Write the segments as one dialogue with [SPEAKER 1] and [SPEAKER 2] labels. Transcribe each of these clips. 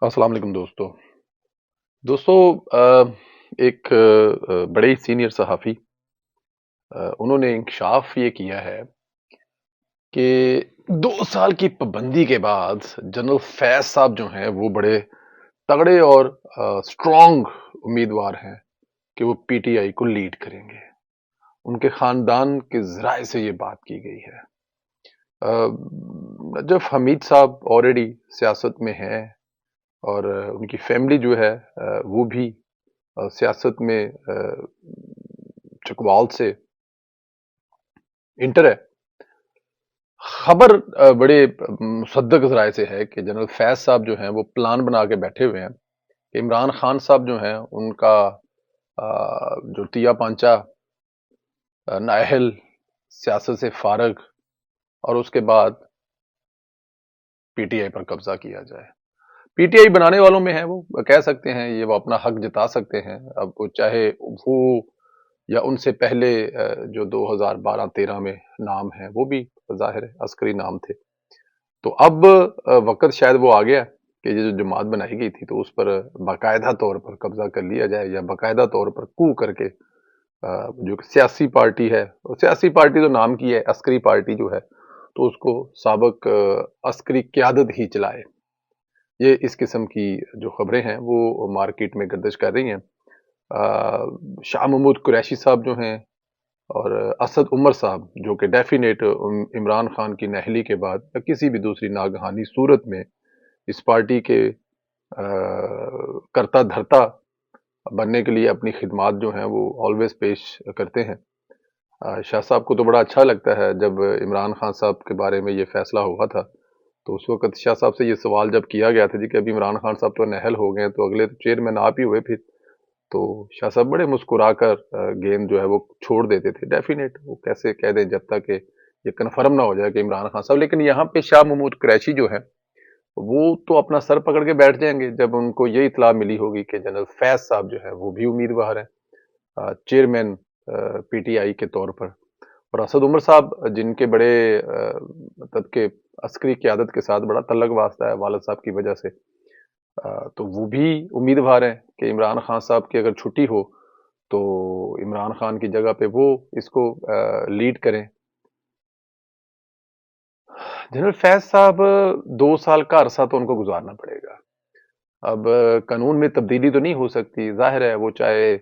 [SPEAKER 1] अस्सलाम वालेकुम दोस्तों एक बड़े ही सीनियर सहाफ़ी उन्होंने इंकशाफ ये किया है कि 2 साल की पाबंदी के बाद जनरल फैज साहब जो हैं वो बड़े तगड़े और स्ट्रॉन्ग उम्मीदवार हैं कि वो पीटीआई को लीड करेंगे। उनके खानदान के ज़राए से ये बात की गई है। नजफ हमीद साहब ऑलरेडी सियासत में हैं और उनकी फैमिली जो है वो भी सियासत में चकवाल से इंटर है। खबर बड़े मुसद्दक ज़राए से है कि जनरल फैज साहब जो हैं वो प्लान बना के बैठे हुए हैं कि इमरान खान साहब जो हैं उनका जो तिया पांचा नाअहल सियासत से फारग और उसके बाद पीटीआई पर कब्जा किया जाए। पीटीआई बनाने वालों में है, वो कह सकते हैं, ये वो अपना हक जता सकते हैं। अब वो चाहे वो या उनसे पहले जो 2012-13 में नाम है वो भी जाहिर है अस्करी नाम थे। तो अब वक्त शायद वो आ गया कि ये जो जमात बनाई गई थी तो उस पर बाकायदा तौर पर कब्जा कर लिया जाए या बाकायदा तौर पर कू करके जो सियासी पार्टी है, सियासी पार्टी तो नाम की है, अस्करी पार्टी जो है तो उसको साबक अस्करी क्यादत ही चलाए। ये इस किस्म की जो खबरें हैं वो मार्केट में गर्दिश कर रही हैं। शाह महमूद कुरैशी साहब जो हैं और असद उमर साहब जो कि डेफिनेट इमरान खान की नहली के बाद या किसी भी दूसरी नागहानी सूरत में इस पार्टी के करता धरता बनने के लिए अपनी खिदमात जो हैं वो ऑलवेज पेश करते हैं। शाह साहब को तो बड़ा अच्छा लगता है जब इमरान खान साहब के बारे में ये फैसला हुआ था तो उस वक्त शाह साहब से ये सवाल जब किया गया था जी कि अभी इमरान खान साहब तो नाअहल हो गए हैं तो अगले तो चेयरमैन आप ही हुए फिर। तो शाह साहब बड़े मुस्कुराकर गेम जो है वो छोड़ देते थे। डेफिनेट वो कैसे कह दें जब तक कि ये कन्फर्म ना हो जाए कि इमरान खान साहब। लेकिन यहाँ पे शाह महमूद कुरैशी जो है वो तो अपना सर पकड़ के बैठ जाएंगे जब उनको ये इतला मिली होगी कि जनरल फैज साहब जो है वो भी उम्मीदवार है चेयरमैन पीटीआई के तौर पर। और असद उमर साहब जिनके बड़े मतलब के अस्करी क्यादत के साथ बड़ा तल्लक वास्ता है वालिद साहब की वजह से, तो वो भी उम्मीदवार हैं कि इमरान खान साहब की अगर छुट्टी हो तो इमरान खान की जगह पे वो इसको लीड करें। जनरल फैज साहब 2 साल का अरसा तो उनको गुजारना पड़ेगा। अब कानून में तब्दीली तो नहीं हो सकती, जाहिर है वो चाहे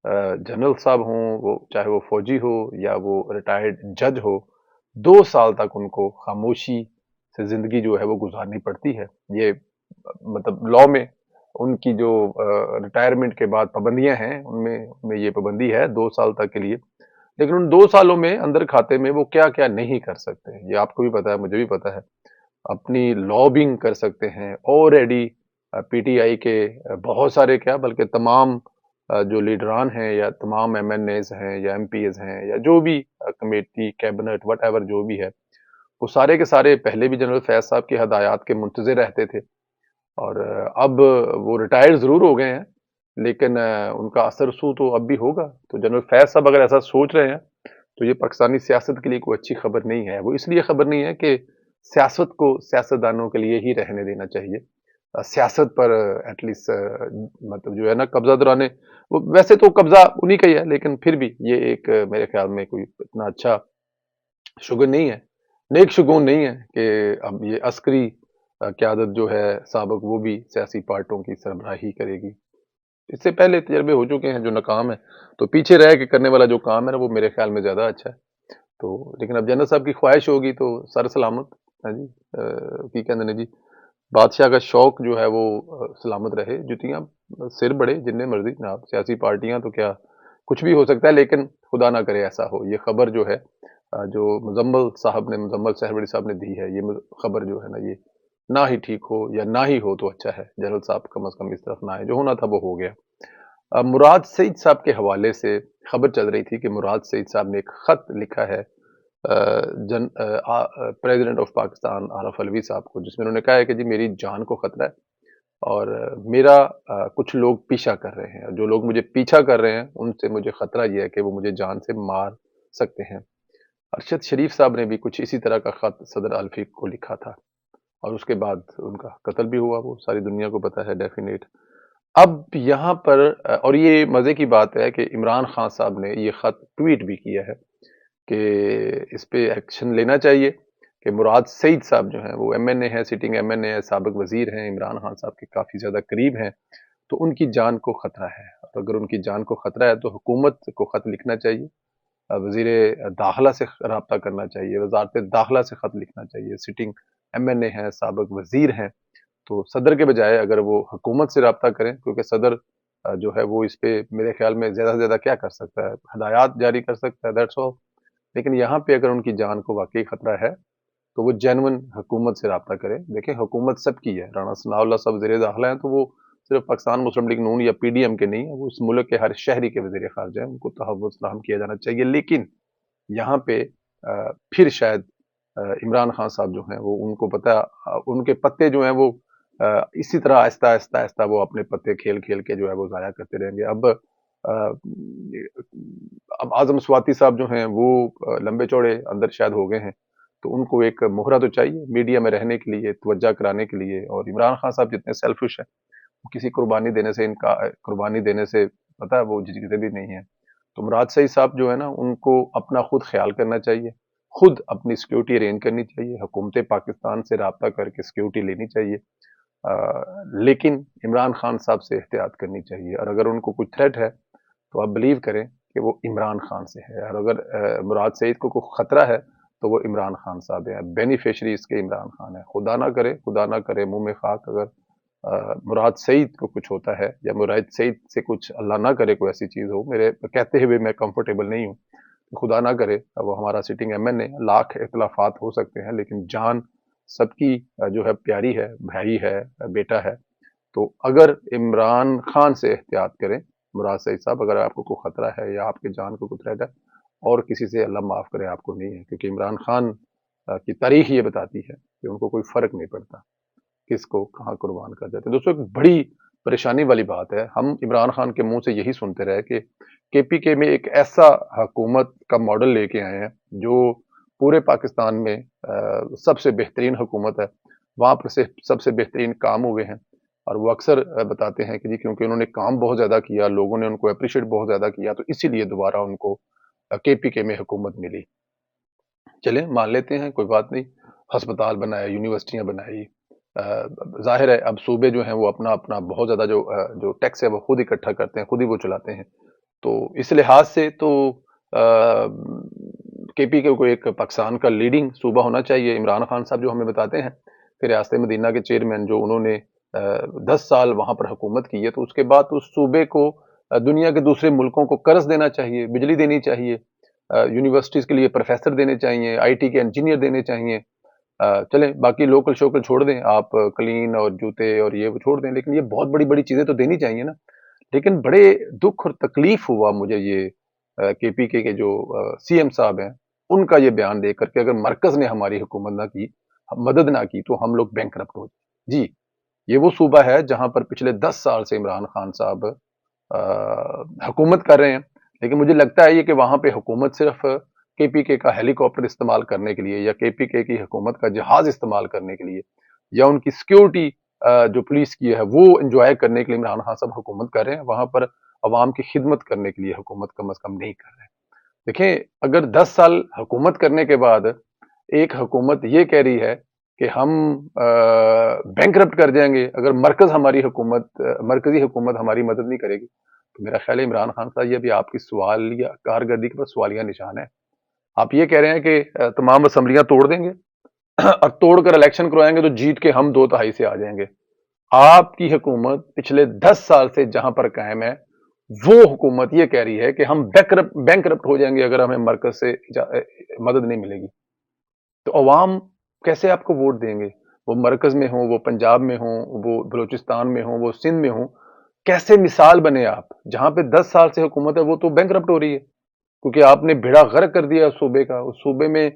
[SPEAKER 1] जनरल साहब हों, वो चाहे वो फौजी हो या वो रिटायर्ड जज हो, 2 साल तक उनको खामोशी से जिंदगी जो है वो गुजारनी पड़ती है। ये मतलब लॉ में उनकी जो रिटायरमेंट के बाद पाबंदियां हैं उनमें उनमें ये पाबंदी है 2 साल तक के लिए। लेकिन उन 2 सालों में अंदर खाते में वो क्या क्या नहीं कर सकते, ये आपको भी पता है, मुझे भी पता है। अपनी लॉबिंग कर सकते हैं ऑलरेडी। पीटीआई के बहुत सारे क्या बल्कि तमाम जो लीडरान हैं या तमाम एमएनएज हैं या एमपीएज हैं या जो भी कमेटी कैबिनेट वट जो भी है, वो सारे के सारे पहले भी जनरल फैज साहब की हदायत के मुंतज़िर रहते थे। और अब वो रिटायर जरूर हो गए हैं लेकिन उनका असर रसूख तो अब भी होगा। तो जनरल फैज साहब अगर ऐसा सोच रहे हैं तो ये पाकिस्तानी सियासत के लिए कोई अच्छी खबर नहीं है। वो इसलिए खबर नहीं है कि सियासत को सियासतदानों के लिए ही रहने देना चाहिए। सियासत पर एटलीस्ट मतलब जो है ना कब्जा दिलाने, वो वैसे तो कब्जा उन्हीं का ही है लेकिन फिर भी ये एक मेरे ख्याल में कोई इतना अच्छा शुगन नहीं है, नेक शुगून नहीं है कि अब ये अस्करी क्यादत जो है साबक वो भी सियासी पार्टियों की सरबराही करेगी। इससे पहले तजर्बे हो चुके हैं जो नाकाम है, तो पीछे रह के करने वाला जो काम है ना वो मेरे ख्याल में ज्यादा अच्छा है। तो लेकिन अब जनरल साहब की ख्वाहिश होगी तो सर सलामत है जी। की कहते हैं जी, बादशाह का शौक जो है वो सलामत रहे, जुतियां सिर बड़े जिन्ने मर्जी जनाब, सियासी पार्टियां तो क्या कुछ भी हो सकता है लेकिन खुदा ना करे ऐसा हो। ये खबर जो है जो मुजम्मल सहबड़ी साहब ने दी है, ये खबर जो है ना ये ना ही ठीक हो या ना ही हो तो अच्छा है। जनरल साहब कम अज कम इस तरफ ना आए, जो होना था वो हो गया। मुराद सईद साहब के हवाले से खबर चल रही थी कि मुराद सईद साहब ने एक खत लिखा है प्रेसिडेंट ऑफ पाकिस्तान आरफ अलवी साहब को, जिसमें उन्होंने कहा है कि जी मेरी जान को खतरा है और मेरा कुछ लोग पीछा कर रहे हैं, जो लोग मुझे पीछा कर रहे हैं उनसे मुझे खतरा यह है कि वो मुझे जान से मार सकते हैं। अरशद शरीफ साहब ने भी कुछ इसी तरह का खत सदर अल्फी को लिखा था اور اس کے بعد ان کا قتل بھی ہوا، وہ ساری دنیا کو پتہ ہے ڈیفینیٹ۔ اب یہاں پر اور یہ مزے کی بات ہے کہ عمران خان صاحب نے یہ خط ٹویٹ بھی کیا ہے کہ اس پہ ایکشن لینا چاہیے، کہ مراد سعید صاحب جو ہیں وہ ایم این اے ہیں، سٹنگ ایم این اے ہے، سابق وزیر ہیں، عمران خان صاحب کے کافی زیادہ قریب ہیں، تو ان کی جان کو خطرہ ہے، اور اگر ان کی جان کو خطرہ ہے تو حکومت کو خط لکھنا چاہیے، وزیر داخلہ سے رابطہ کرنا چاہیے، وزارت داخلہ سے خط لکھنا چاہیے، سٹنگ ایم این اے ہیں، سابق وزیر ہیں، تو صدر کے بجائے اگر وہ حکومت سے رابطہ کریں، کیونکہ صدر جو ہے وہ اس پہ میرے خیال میں زیادہ سے زیادہ کیا کر سکتا ہے، ہدایات جاری کر سکتا ہے، دیٹس آل۔ لیکن یہاں پہ اگر ان کی جان کو واقعی خطرہ ہے تو وہ جینون حکومت سے رابطہ کرے۔ دیکھیں حکومت سب کی ہے، رانا ثناء اللہ صاحب وزیر داخلہ ہیں تو وہ صرف پاکستان مسلم لیگ نون یا پی ڈی ایم کے نہیں ہیں، وہ اس ملک کے ہر شہری کے وزیر خارجہ ہیں، ان کو تحفظ فراہم کیا جانا چاہیے۔ لیکن یہاں پہ پھر شاید عمران خان صاحب جو ہیں وہ ان کو پتہ، ان کے پتے جو ہیں وہ اسی طرح آہستہ آہستہ آہستہ وہ اپنے پتے کھیل کھیل کے جو ہے وہ ضائع کرتے رہیں گے۔ اب اعظم سواتی صاحب جو ہیں وہ لمبے چوڑے اندر شاید ہو گئے ہیں، تو ان کو ایک مہرہ تو چاہیے میڈیا میں رہنے کے لیے، توجہ کرانے کے لیے، اور عمران خان صاحب جتنے سیلفش ہیں وہ کسی قربانی دینے سے پتہ ہے وہ جھجکتے بھی نہیں ہیں۔ تو مراد سعید صاحب جو ہے نا ان کو اپنا خود خیال کرنا چاہیے، خود اپنی سیکیورٹی ارینج کرنی چاہیے، حکومت پاکستان سے رابطہ کر کے سیکیورٹی لینی چاہیے، لیکن عمران خان صاحب سے احتیاط کرنی چاہیے، اور اگر ان کو کوئی تھریٹ ہے تو آپ بلیو کریں کہ وہ عمران خان سے ہے، اور اگر مراد سعید کو کوئی خطرہ ہے تو وہ عمران خان صاحب ہیں، بینیفیشری اس کے عمران خان ہے۔ خدا نہ کرے منہ میں خاک اگر مراد سعید کو کچھ ہوتا ہے، یا مراد سعید سے کچھ اللہ نہ کرے کوئی ایسی چیز ہو، میرے کہتے ہوئے میں کمفرٹیبل نہیں ہوں، خدا نہ کرے وہ ہمارا سٹنگ ایم این اے، لاکھ اختلافات ہو سکتے ہیں لیکن جان سب کی جو ہے پیاری ہے، بھائی ہے، بیٹا ہے، تو اگر عمران خان سے احتیاط کریں مراد سعید صاحب، اگر آپ کو کوئی خطرہ ہے یا آپ کے جان کو کوئی تھریٹ ہے، اور کسی سے اللہ معاف کرے آپ کو نہیں ہے، کیونکہ عمران خان کی تاریخ یہ بتاتی ہے کہ ان کو کوئی فرق نہیں پڑتا کس کو کہاں قربان کر دیتے۔ دوستوں ایک بڑی پریشانی والی بات ہے، ہم عمران خان کے منہ سے یہی سنتے رہے کہ کے پی کے میں ایک ایسا حکومت کا ماڈل لے کے آئے ہیں جو پورے پاکستان میں سب سے بہترین حکومت ہے، وہاں پر سے سب سے بہترین کام ہوئے ہیں، اور وہ اکثر بتاتے ہیں کہ جی کیونکہ انہوں نے کام بہت زیادہ کیا، لوگوں نے ان کو اپریشیٹ بہت زیادہ کیا، تو اسی لیے دوبارہ ان کو کے پی کے میں حکومت ملی۔ چلیں مان لیتے ہیں، کوئی بات نہیں، ہسپتال بنائے، یونیورسٹیاں بنائی، ظاہر ہے اب صوبے جو ہیں وہ اپنا اپنا بہت زیادہ جو ٹیکس ہے وہ خود اکٹھا کرتے ہیں، خود ہی وہ چلاتے ہیں، تو اس لحاظ سے تو کے پی کے کو ایک پاکستان کا لیڈنگ صوبہ ہونا چاہیے۔ عمران خان صاحب جو ہمیں بتاتے ہیں کہ ریاست مدینہ کے چیئرمین جو انہوں نے 10 سال وہاں پر حکومت کی ہے، تو اس کے بعد اس صوبے کو دنیا کے دوسرے ملکوں کو قرض دینا چاہیے، بجلی دینی چاہیے، یونیورسٹیز کے لیے پروفیسر دینے چاہیے، آئی ٹی کے انجینئر دینے چاہیے، چلیں باقی لوکل شوکل چھوڑ دیں، آپ کلین اور جوتے اور یہ وہ چھوڑ دیں، لیکن یہ بہت بڑی بڑی چیزیں تو دینی چاہیے نا۔ لیکن بڑے دکھ اور تکلیف ہوا مجھے یہ کے پی کے جو سی ایم صاحب ہیں ان کا یہ بیان دیکھ کر کے اگر مرکز نے ہماری حکومت نہ کی، مدد نہ کی، تو ہم لوگ بینکرپٹ ہو جائیں۔ جی یہ وہ صوبہ ہے جہاں پر پچھلے 10 سال سے عمران خان صاحب حکومت کر رہے ہیں، لیکن مجھے لگتا ہے یہ کہ وہاں پہ حکومت صرف کے پی کے کا ہیلی کاپٹر استعمال کرنے کے لیے، یا کے پی کے کی حکومت کا جہاز استعمال کرنے کے لیے، یا ان کی سیکیورٹی جو پولیس کی ہے وہ انجوائے کرنے کے لیے عمران خان صاحب حکومت کر رہے ہیں، وہاں پر عوام کی خدمت کرنے کے لیے حکومت کم از کم نہیں کر رہے ہیں۔ دیکھیں اگر 10 سال حکومت کرنے کے بعد ایک حکومت یہ کہہ رہی ہے کہ ہم بینکرپٹ کر جائیں گے اگر مرکزی حکومت ہماری مدد نہیں کرے گی، تو میرا خیال ہے عمران خان صاحب یہ بھی آپ کی سوال یا کارکردگی کے پر سوالیہ نشان ہے۔ آپ یہ کہہ رہے ہیں کہ تمام اسمبلیاں توڑ دیں گے اور توڑ کر الیکشن کروائیں گے تو جیت کے ہم 2/3 سے آ جائیں گے۔ آپ کی حکومت پچھلے 10 سال سے جہاں پر قائم ہے وہ حکومت یہ کہہ رہی ہے کہ ہم بینکرپٹ ہو جائیں گے اگر ہمیں مرکز سے مدد نہیں ملے گی، تو عوام کیسے آپ کو ووٹ دیں گے؟ وہ مرکز میں ہوں، وہ پنجاب میں ہوں، وہ بلوچستان میں ہوں، وہ سندھ میں ہوں، کیسے مثال بنے آپ؟ جہاں پہ 10 سال سے حکومت ہے وہ تو بینکرپٹ ہو رہی ہے، کیونکہ آپ نے بیڑا غرق کر دیا اس صوبے کا، اس صوبے میں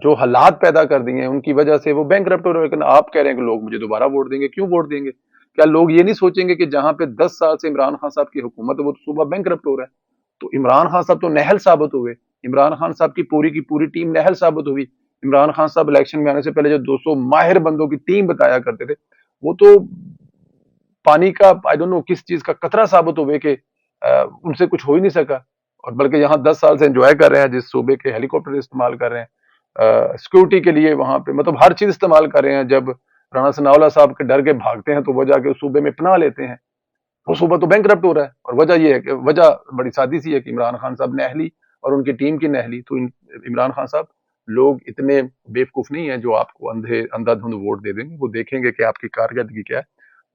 [SPEAKER 1] جو حالات پیدا کر دیے ہیں ان کی وجہ سے وہ بینکرپٹ ہو رہے ہیں، لیکن آپ کہہ رہے ہیں کہ لوگ مجھے دوبارہ ووٹ دیں گے۔ کیوں ووٹ دیں گے؟ کیا لوگ یہ نہیں سوچیں گے کہ جہاں پہ 10 سال سے عمران خان صاحب کی حکومت ہے وہ صوبہ بینکرپٹ ہو رہا ہے، تو عمران خان صاحب تو نہل ثابت ہوئے، عمران خان صاحب کی پوری ٹیم نہل ثابت ہوئی इमरान खान साहब इलेक्शन में आने से पहले जो 200 माहिर बंदों की टीम बताया करते थे, वो तो पानी का आई डोंट नो किस चीज का कतरा साबित हुए कि उनसे कुछ हो ही नहीं सका। और बल्कि यहाँ 10 साल से एंजॉय कर रहे हैं, जिस सूबे के हेलीकॉप्टर इस्तेमाल कर रहे हैं सिक्योरिटी के लिए, वहां पे मतलब हर चीज इस्तेमाल कर रहे हैं। जब राणा सनाउल्लाह साहब के डर के भागते हैं तो वो जाके उस सूबे में पनाह लेते हैं। वो सूबा तो बैंक हो रहा है, और वजह ये है कि वजह बड़ी सादी सी है कि इमरान खान साहब ने अहली और उनकी टीम की नहली। तो इमरान खान साहब, लोग इतने बेवकूफ नहीं है जो आपको अंधाधुंध वोट दे देंगे। वो देखेंगे कि आपकी कारकर्दगी क्या है।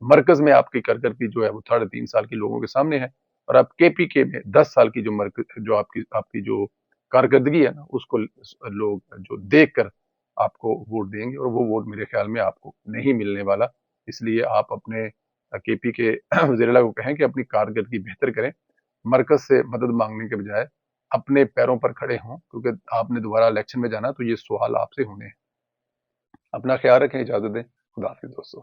[SPEAKER 1] मरकज में आपकी कारकर्दगी जो है वो 3.5 साल की लोगों के सामने है, और आप केपीके में 10 साल की जो मरकज जो आपकी आपकी जो कारकर्दगी है ना, उसको लोग जो देख कर आपको वोट देंगे, और वो वोट मेरे ख्याल में आपको नहीं मिलने वाला। इसलिए आप अपने केपी के वज़ीर-ए-आला को कहें कि अपनी कारकर्दगी बेहतर करें, मरकज से मदद मांगने के बजाय अपने पैरों पर खड़े हों, क्योंकि आपने दोबारा इलेक्शन में जाना तो ये सवाल आपसे होने हैं। अपना ख्याल रखें, इजाजत दें, खुदा हाफिज दोस्तों।